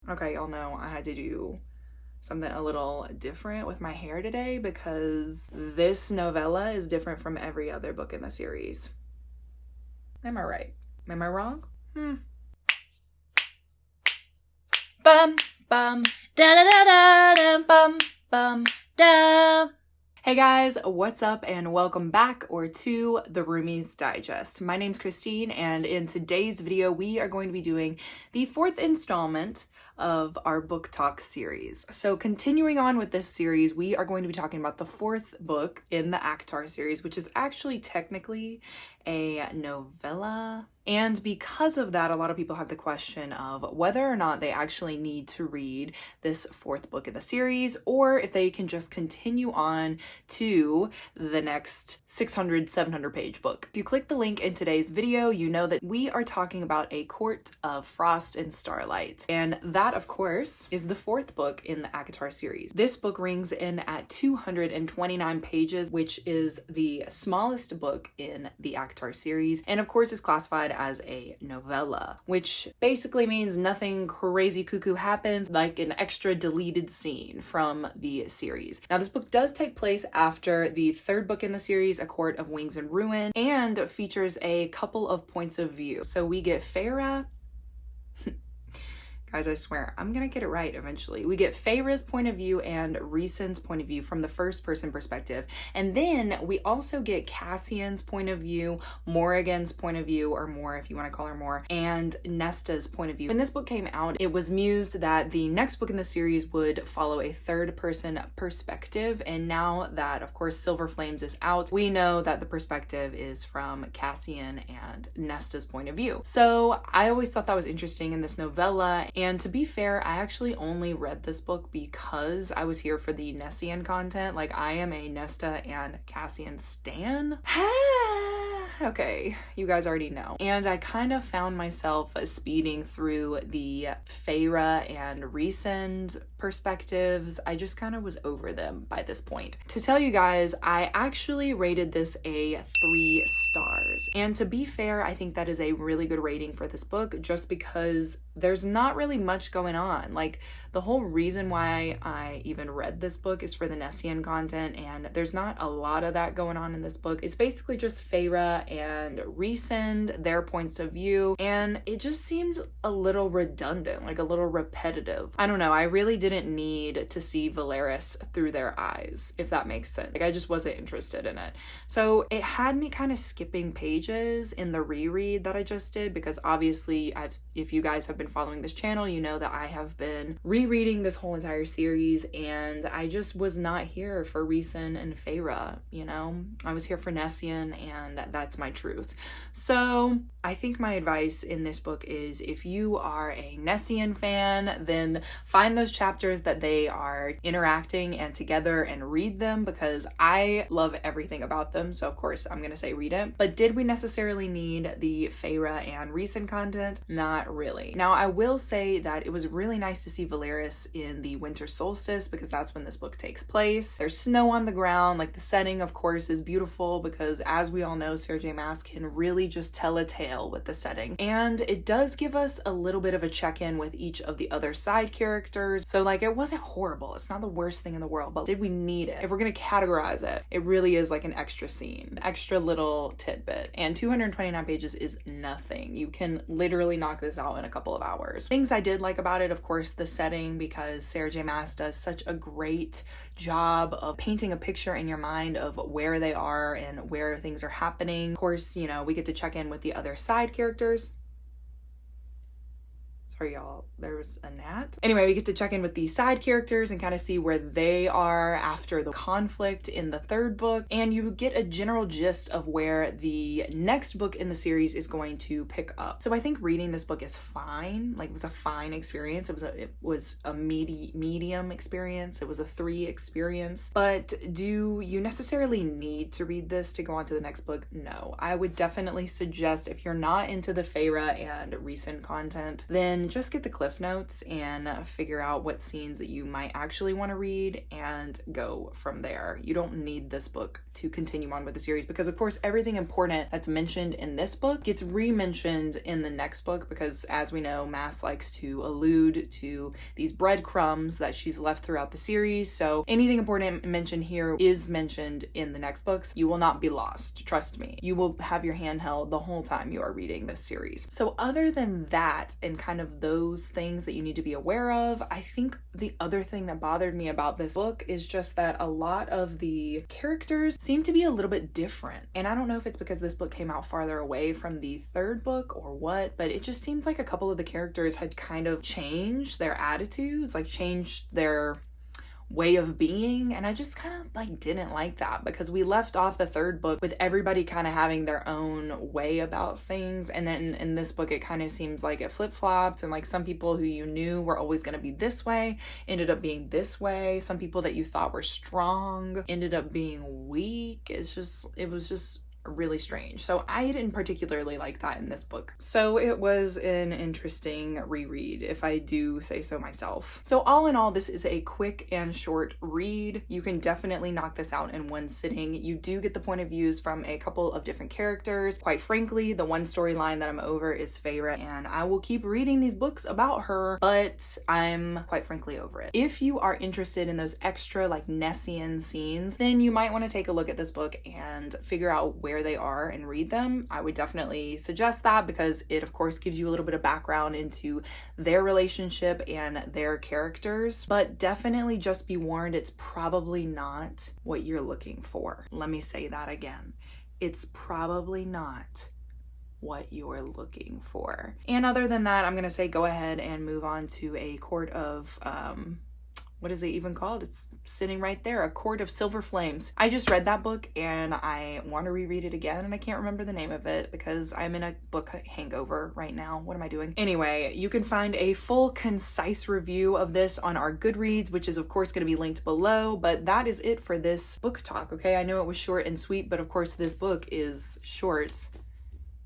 Okay, y'all know I had to do something a little different with my hair today because this novella is different from every other book in the series. Am I right? Am I wrong? Bum, bum, da da da da da, bum, bum, da. Hey guys, what's up and welcome back to the Roomies Digest. My name's Christine and in today's video we are going to be doing the fourth installment of our book talk series. So continuing on with this series, we are going to be talking about the fourth book in the ACOTAR series, which is actually technically a novella. And because of that, a lot of people have the question of whether or not they actually need to read this fourth book in the series, or if they can just continue on to the next 600, 700 page book. If you click the link in today's video, you know that we are talking about A Court of Frost and Starlight. And that, of course, is the fourth book in the ACOTAR series. This book rings in at 229 pages, which is the smallest book in the ACOTAR series, and of course is classified as a novella, which basically means nothing crazy cuckoo happens, like an extra deleted scene from the series. Now, this book does take place after the third book in the series, A Court of Wings and Ruin, and features a couple of points of view. So we get Feyre. Guys, I swear, I'm gonna get it right eventually. We get Feyre's point of view and Rhysand's point of view from the first person perspective. And then we also get Cassian's point of view, Morrigan's point of view, or Mor if you want to call her Mor, and Nesta's point of view. When this book came out, it was mused that the next book in the series would follow a third person perspective. And now that, of course, Silver Flames is out, we know that the perspective is from Cassian and Nesta's point of view. So I always thought that was interesting in this novella. And to be fair, I actually only read this book because I was here for the Nessian content. Like, I am a Nesta and Cassian stan. Okay, you guys already know. And I kind of found myself speeding through the Feyre and Rhysand perspectives. I just kind of was over them by this point. To tell you guys, I actually rated this a 3 stars. And to be fair, I think that is a really good rating for this book just because there's not really much going on. Like, the whole reason why I even read this book is for the Nessian content, and there's not a lot of that going on in this book. It's basically just Feyre and Rhysand, their points of view, and it just seemed a little redundant, like a little repetitive. I don't know, I really didn't need to see Valeris through their eyes, if that makes sense. Like, I just wasn't interested in it. So it had me kind of skipping pages in the reread that I just did, because obviously if you guys have been following this channel, you know that I have been rereading this whole entire series, and I just was not here for Rhysand and Feyre, you know? I was here for Nessian, and that's my truth. So I think my advice in this book is, if you are a Nessian fan, then find those chapters that they are interacting and together and read them, because I love everything about them. So of course I'm gonna say read it. But did we necessarily need the Feyre and Rhysand content? Not really. Now, I will say that it was really nice to see Valeris in the winter solstice, because that's when this book takes place. There's snow on the ground. Like, the setting, of course, is beautiful because, as we all know, Sarah J. Maas can really just tell a tale with the setting. And it does give us a little bit of a check-in with each of the other side characters. So, like, it wasn't horrible. It's not the worst thing in the world, but did we need it? If we're gonna categorize it, it really is like an extra scene, extra little tidbit. And 229 pages is nothing. You can literally knock this out in a couple of hours. Things I did like about it, of course, the setting, because Sarah J. Maas does such a great job of painting a picture in your mind of where they are and where things are happening. Of course, you know, we get to check in with the other side characters. Sorry, y'all, there's a gnat. Anyway, we get to check in with the side characters and kind of see where they are after the conflict in the third book, and you get a general gist of where the next book in the series is going to pick up. So I think reading this book is fine. Like, it was a fine experience. It was a medium experience. It was a 3 experience. But do you necessarily need to read this to go on to the next book? No. I would definitely suggest, if you're not into the Feyre and Rhysand content, then then just get the cliff notes and figure out what scenes that you might actually want to read and go from there. You don't need this book to continue on with the series because, of course, everything important that's mentioned in this book gets re-mentioned in the next book because, as we know, Mass likes to allude to these breadcrumbs that she's left throughout the series. So anything important mentioned here is mentioned in the next books. You will not be lost. Trust me. You will have your hand held the whole time you are reading this series. So other than that and kind of those things that you need to be aware of, I think the other thing that bothered me about this book is just that a lot of the characters seem to be a little bit different. And I don't know if it's because this book came out farther away from the third book or what, but it just seemed like a couple of the characters had kind of changed their attitudes, like changed their way of being, and I just kind of like didn't like that because we left off the third book with everybody kind of having their own way about things, and then in this book it kind of seems like it flip-flopped, and like some people who you knew were always going to be this way ended up being this way. Some people that you thought were strong ended up being weak. It was just really strange. So I didn't particularly like that in this book. So it was an interesting reread, if I do say so myself. So all in all, this is a quick and short read. You can definitely knock this out in one sitting. You do get the point of views from a couple of different characters. Quite frankly, the one storyline that I'm over is Feyre, and I will keep reading these books about her, but I'm quite frankly over it. If you are interested in those extra like Nessian scenes, then you might want to take a look at this book and figure out where they are and read them. I would definitely suggest that because it of course gives you a little bit of background into their relationship and their characters, but definitely just be warned, it's probably not what you're looking for. Let me say that again. It's probably not what you're looking for. And other than that, I'm gonna say go ahead and move on to A Court of what is it even called? It's sitting right there, A Court of Silver Flames. I just read that book and I want to reread it again, and I can't remember the name of it because I'm in a book hangover right now. What am I doing? Anyway, you can find a full, concise review of this on our Goodreads, which is of course going to be linked below, but that is it for this book talk, okay? I know it was short and sweet, but of course this book is short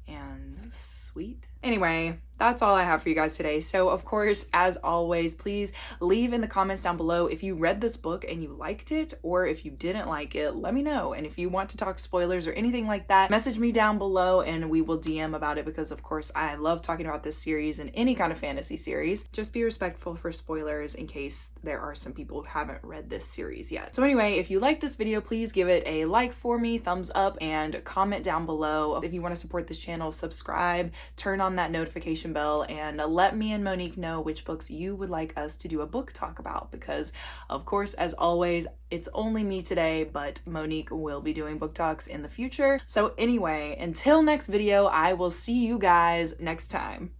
and sweet. Anyway, that's all I have for you guys today. So of course, as always, please leave in the comments down below if you read this book and you liked it, or if you didn't like it, let me know. And if you want to talk spoilers or anything like that, message me down below and we will DM about it because of course I love talking about this series and any kind of fantasy series. Just be respectful for spoilers in case there are some people who haven't read this series yet. So anyway, if you like this video, please give it a like for me, thumbs up, and comment down below. If you want to support this channel, subscribe, turn on that notification bell, and let me and Monique know which books you would like us to do a book talk about because of course, as always, it's only me today, but Monique will be doing book talks in the future. So anyway, until next video, I will see you guys next time.